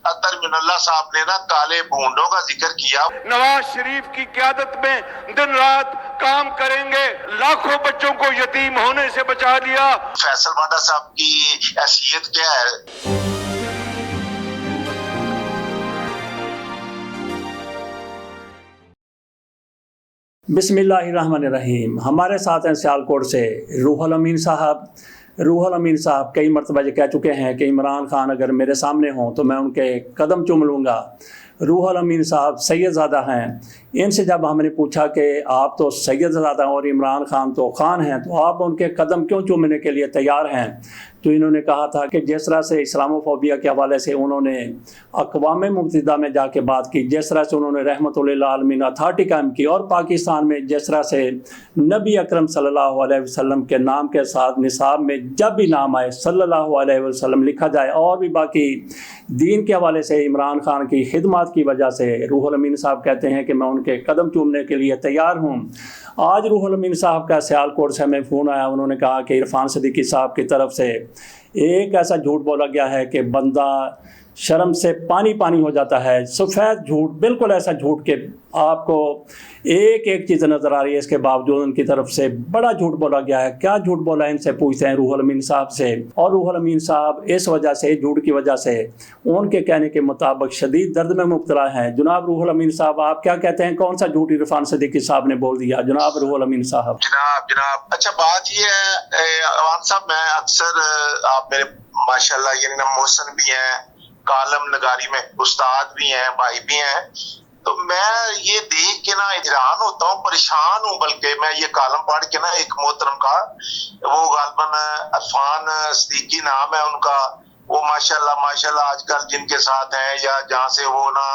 अतर मिनल्ला साहब ने ना काले बूंदों का जिक्र किया। नवाज शरीफ की क़यादत में दिन रात काम करेंगे, लाखों बच्चों को यतीम होने से बचा लिया। फैसल वाडा साहब की हैसियत क्या है? बिस्मिल्लाहिर्रहमानिर्रहीम। हमारे साथ हैं सियालकोट से रूहुल अमीन साहब। रूहुल अमीन साहब कई मरतबा ये कह चुके हैं कि इमरान खान अगर मेरे सामने हों तो मैं उनके कदम चूम लूँगा। रूहुल अमीन साहब सैयदज़ादा हैं। इनसे जब हमने पूछा कि आप तो सैयदज़ादा और इमरान खान तो खान हैं, तो आप उनके कदम क्यों चूमने के लिए तैयार हैं, तो इन्होंने कहा था कि जिस तरह से इस्लामोफोबिया के हवाले से उन्होंने अक़वाम मुत्तहिदा में जाके बात की, जिस तरह से उन्होंने रहमतुल्लिल आलमीन अथॉरिटी कायम की, और पाकिस्तान में जिस तरह से नबी अकरम सल्लल्लाहु अलैहि वसल्लम के नाम के साथ निसाब में जब भी नाम आए सल्लल्लाहु अलैहि वसल्लम लिखा जाए, और भी बाकी दीन के हवाले से इमरान खान की खिदमत की वजह से रूहुल अमीन साहब कहते हैं कि मैं उनके कदम चूमने के लिए तैयार हूँ। आज रूहुल अमीन साहब का सियालकोट से हमें फ़ोन आया। उन्होंने कहा कि इरफान सिद्दीकी साहब की तरफ से एक ऐसा झूठ बोला गया है कि बंदा शर्म से पानी पानी हो जाता है। सफ़ेद झूठ, बिल्कुल ऐसा झूठ कि आपको एक एक चीज़ नज़र आ रही है, इसके बावजूद उनकी तरफ से बड़ा झूठ बोला गया है। क्या झूठ बोला, इनसे पूछते हैं रूहुल अमीन साहब से। और रूहुल अमीन साहब इस वजह से, झूठ की वजह से, उनके कहने के मुताबिक शदीद दर्द में मुब्तला हैं। जनाब रूहुल अमीन साहब, आप क्या कहते हैं, कौन सा झूठ इरफान सिद्दीकी साहब ने बोल दिया? जनाब रूहुल अमीन साहब। जनाब अच्छा बात ये है अवान साहब, मैं अक्सर आप मेरे माशाल्लाह यानी ना मोहसन भी हैं, कालम नगारी में उस्ताद भी हैं, भाई भी हैं, तो मैं ये देख के ना हैरान होता हूँ, परेशान हूँ। बल्कि मैं ये कालम पढ़ के ना, एक मोहतरम का, वो गालबन इरफान सिद्दीकी नाम है उनका, वो माशाल्लाह आजकल जिनके साथ हैं या जहाँ से वो ना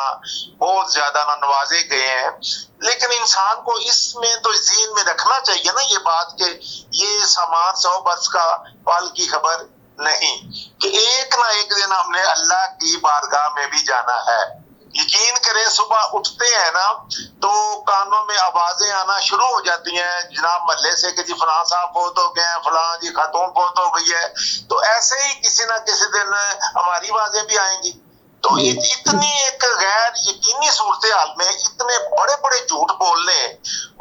बहुत ज्यादा ना नवाजे गए हैं, लेकिन इंसान को इसमें तो ज़हन में रखना चाहिए ना ये बात कि ये सामान 100 बरस का पल की खबर नहीं, कि एक ना एक दिन हमने अल्लाह की बारगाह में भी जाना है। यकीन करें, सुबह उठते हैं ना तो कानों में आवाजें आना शुरू हो जाती हैं जनाब महल्ले से कि जी फलां साहब फौत हो गए हैं, फलां जी खातून फौत हो गई है। तो ऐसे ही किसी ना किसी दिन हमारी आवाजें भी आएंगी। तो इतनी एक गैर यकीनी सूरत हाल में इतने बड़े बड़े झूठ बोलने,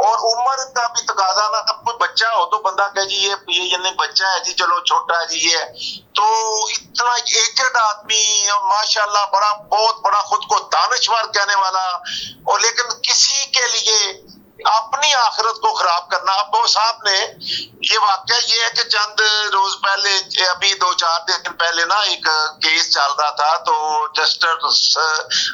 और उम्र का भी तकाजा ना, अब कोई बच्चा हो तो बंदा कहे जी ये नहीं बच्चा है जी, चलो छोटा है जी ये, तो इतना एजेड आदमी और माशाल्लाह बहुत बड़ा खुद को दानिशवर कहने वाला, और लेकिन किसी के लिए अपनी आखिरत को खराब करना। अब वो साहब ने ये वाकया ये है कि चंद रोज पहले, अभी 2-4 दिन पहले ना एक केस चल रहा था, तो जस्टिस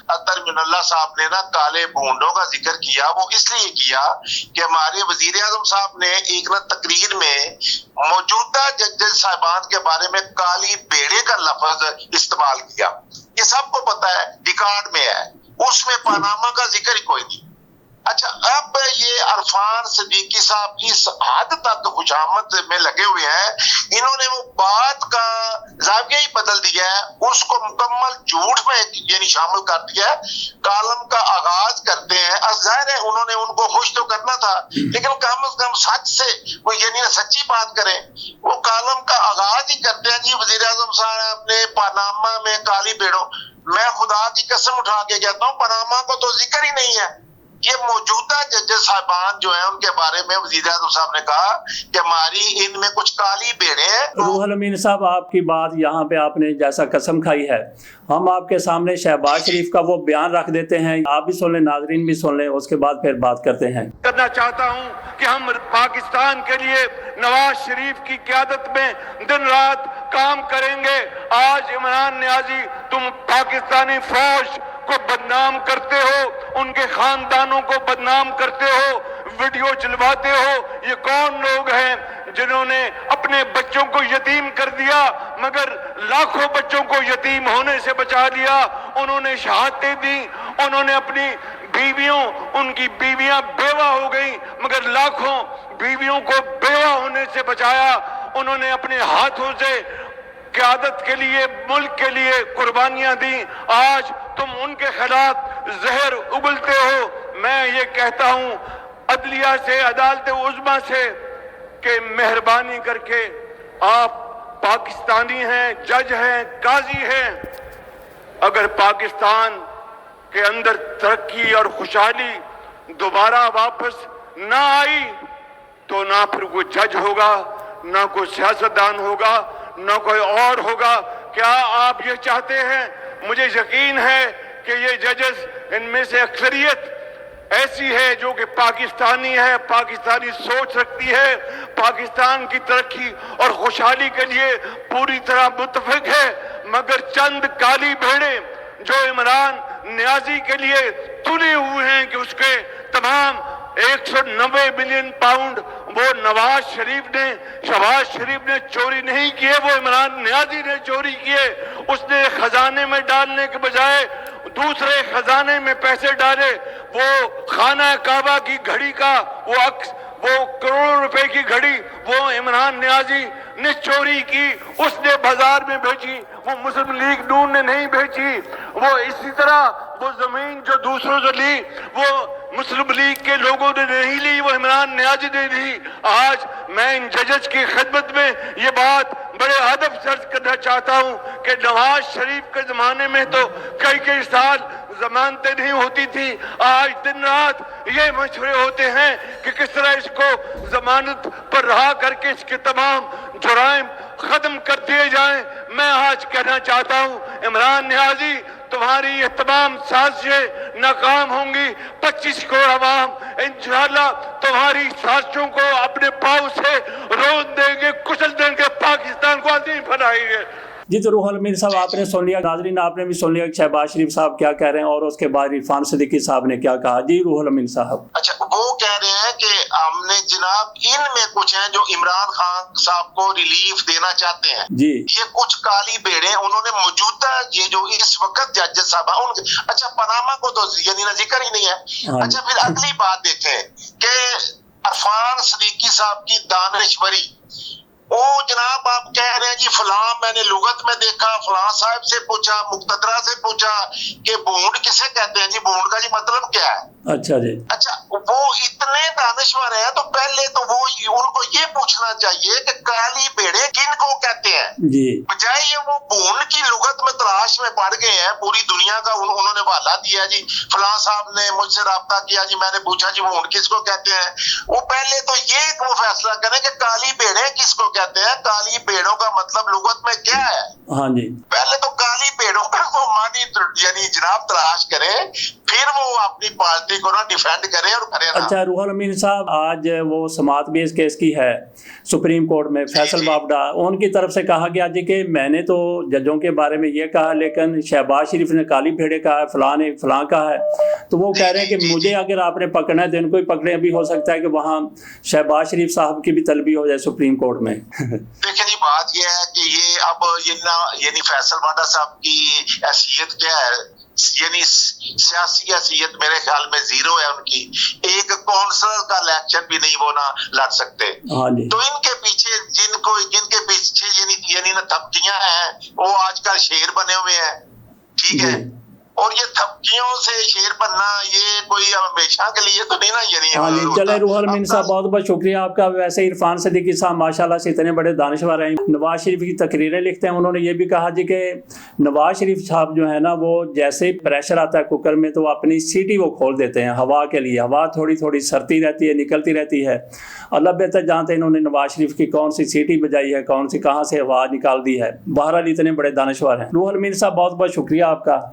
अतर मिनल्ला साहब ने ना काले बूंदों का जिक्र किया। वो इसलिए किया कि हमारे वजीर आजम साहब ने एक ना तकरीर में मौजूदा जजेस साहिबान के बारे में काली बेड़े का लफ्ज इस्तेमाल किया। ये सबको पता है, रिकॉर्ड में है, उसमें पनामा का जिक्र ही कोई नहीं। अच्छा, अब ये इरफान सिद्दीकी साहब इस हद तक खुशामद में लगे हुए हैं, इन्होंने वो बात का जाविया ही बदल दिया है, उसको मुकम्मल झूठ में यानी शामिल कर दिया है। कालम का आगाज करते हैं, जाहिर है उन्होंने उनको खुश तो करना था, लेकिन कम से कम सच से वो यानी सच्ची बात करें। वो कालम का आगाज ही करते हैं जी वजीर आजम साहब ने पनामा में काली बेड़ो। मैं खुदा की कसम उठा के कहता हूँ, पनामा को तो जिक्र ही नहीं है। ये मौजूदा जजेस साहिबान जो है उनके बारे में वज़ीर आज़म साहब ने कहा कि हमारी इनमें कुछ काली बेड़े हैं। रूहुल अमीन साहब, आपकी बात यहाँ पे आपने जैसा कसम खाई है, हम आपके सामने शहबाज शरीफ का वो बयान रख देते हैं, आप भी सुन लें, नाजरीन भी सुन लें, उसके बाद फिर बात करते हैं। करना चाहता हूँ कि हम पाकिस्तान के लिए नवाज शरीफ की क़यादत में दिन रात काम करेंगे। आज इमरान नियाज़ी, तुम पाकिस्तानी फौज को बदनाम करते हो, उनके खानदानों को बदनाम करते हो, वीडियो चलवाते हो। ये कौन लोग हैं जिन्होंने अपने बच्चों को यतीम कर दिया, मगर लाखों बच्चों को यतीम होने से बचा लिया। उन्होंने शहादतें दी, उन्होंने अपनी बीवियों, उनकी बीवियां बेवा हो गई, मगर लाखों बीवियों को बेवा होने से बचाया। उन्होंने अपने हाथों से क़यादत के लिए, मुल्क के लिए कुर्बानियां दी। आज तुम उनके खिलाफ जहर उगलते हो। मैं ये कहता हूं अदलिया से, अदालत उज़्मा से कि मेहरबानी करके, आप पाकिस्तानी हैं, जज हैं, काजी हैं, अगर पाकिस्तान के अंदर तरक्की और खुशहाली दोबारा वापस ना आई तो ना फिर कोई जज होगा, ना कोई सियासतदान होगा, ना कोई और होगा। क्या आप ये चाहते हैं? मुझे यकीन है कि ये जजेस, इनमें से अक्सरियत ऐसी है जो कि पाकिस्तानी है, पाकिस्तानी सोच रखती है, पाकिस्तान की तरक्की और खुशहाली के लिए पूरी तरह मुत्तफिक है, मगर चंद काली भेड़ें जो इमरान नियाजी के लिए तुले हुए हैं कि उसके तमाम 190 मिलियन पाउंड वो नवाज शरीफ ने, शहबाज शरीफ ने चोरी नहीं किए, वो इमरान नियाजी ने चोरी किए। उसने खजाने में डालने के बजाय दूसरे खजाने में पैसे डाले। वो खाना काबा की घड़ी का वो करोड़ों रुपए की घड़ी वो इमरान नियाजी ने चोरी की, उसने बाजार में बेची, वो मुस्लिम लीग नून ने नहीं बेची। वो इसी तरह वो जमीन जो दूसरों से ली वो मुस्लिम लीग के लोगों ने नहीं ली, वो इमरान नियाजी ने ली। आज मैं इन जजेस की खिदमत में ये बात बड़े अदब से अर्ज करना चाहता हूँ कि नवाज शरीफ के जमाने में तो कई साल जमानतें नहीं होती थी। आज दिन रात ये मशवरे होते हैं कि किस तरह इसको जमानत पर रहा करके इसके तमाम जुराइम खत्म कर दिए जाएं। मैं आज कहना चाहता हूं, इमरान नियाजी, तुम्हारी ये तमाम साजिशें नाकाम होंगी। 25 करोड़ अवाम इंशाअल्लाह तुम्हारी साजिशों को अपने पांव से रोक देंगे, कुचल देंगे, पाकिस्तान को अजीम बनाएंगे। जी, तो रूहुल अमीन साहब आपने सुन लिया, नाज़रीन आपने भी सुन लिया कि शहबाज शरीफ साहब क्या कह रहे हैं और उसके बाद इरफान सिद्दीकी साहब ने क्या कहा। जी रूहुल अमीन साहब। अच्छा, वो कह रहे हैं कि हमने जनाब इनमें कुछ हैं जो इमरान खान साहब को रिलीफ देना चाहते हैं। जी, ये कुछ काली भेड़े उन्होंने मौजूदा ये जो इस वक्त जज साहब हैं उनके, अच्छा पनामा को तो यानी ना जिक्र ही नहीं है। अच्छा, फिर अगली बात देखें कि इरफान सिद्दीकी साहब की दानिशवरी, वो जनाब आप कह रहे हैं जी फलां मैंने लुगत में देखा, फलां साहब से पूछा, मुक्तदरा से पूछा कि बूंद किसे कहते हैं जी, बूंद का जी मतलब क्या है। अच्छा जी, अच्छा, वो इतने दानिश्वर हैं तो पहले तो वो उनको ये पूछना चाहिए कि काली भेड़े किन को कहते हैं जी, बजाय ये वो बूंद की लुगत में तलाश में पड़ गए हैं। पूरी दुनिया का उन्होंने हवाला दिया जी, फलां साहब ने मुझसे राब्ता किया जी, मैंने पूछा जी बूंद किसको कहते हैं। वो पहले तो ये वो फैसला करें कि काली भेड़े किसको कहते हैं, काली भेड़ों का मतलब लुगत में क्या है। हाँ जी, पहले तो काली भेड़ों का वो मानी यानी जनाब तलाश करें, फिर वो अपनी पार्टी को ना डिफेंड करें और करें ना। अच्छा रूहुल अमीन साहब, आज वो समात बेस केस की है सुप्रीम कोर्ट में, फैसल बाबडा, उनकी तरफ से कहा गया जी कि मैंने तो जजों के बारे में ये कहा लेकिन शहबाज शरीफ ने काली भेड़े कहा है, फलां ने फलां कहा है। तो वो कह रहे हैं कि मुझे अगर आपने पकड़ना है तो इनको ही पकड़े। अभी हो सकता है कि वहाँ शहबाज शरीफ साहब की भी तलबी हो जाए सुप्रीम कोर्ट में। देखिए जी, बात यह है कि ये अब यानी फैसल बाबा साहब की हैसियत क्या है, यानी सियासी हैसियत मेरे ख्याल में जीरो है उनकी। एक काउंसलर का इलेक्शन भी नहीं वो ना लड़ सकते। हाँ जी, तो इनके पीछे जिनके पीछे यानी ना धमकियां हैं वो आजकल शेर बने हुए हैं, ठीक है। और ये धमकियों से शेर बनना ये कोई हमेशा के लिए तो नहीं ना, यानी हाँ जी। चले रूहुल अमीन साहब, बहुत बहुत शुक्रिया आपका। वैसे इरफान सिद्दीकी साहब माशाल्लाह से इतने बड़े दानिशवर हैं, नवाज शरीफ की तकरीरें लिखते हैं। उन्होंने ये भी कहा जी कि नवाज शरीफ साहब जो है ना, वो जैसे प्रेशर आता है कुकर में तो वो अपनी सीटी वो खोल देते हैं हवा के लिए। हवा थोड़ी थोड़ी सरती रहती है, निकलती रहती है। अल्लाह बेहतर जानते हैं इन्होंने नवाज शरीफ की कौन सी सीटी बजाई है, कौन सी कहाँ से आवाज़ निकाल दी है। बहरहाल इतने बड़े दानिशवर हैं। रूहुल अमीन साहब, बहुत बहुत शुक्रिया आपका।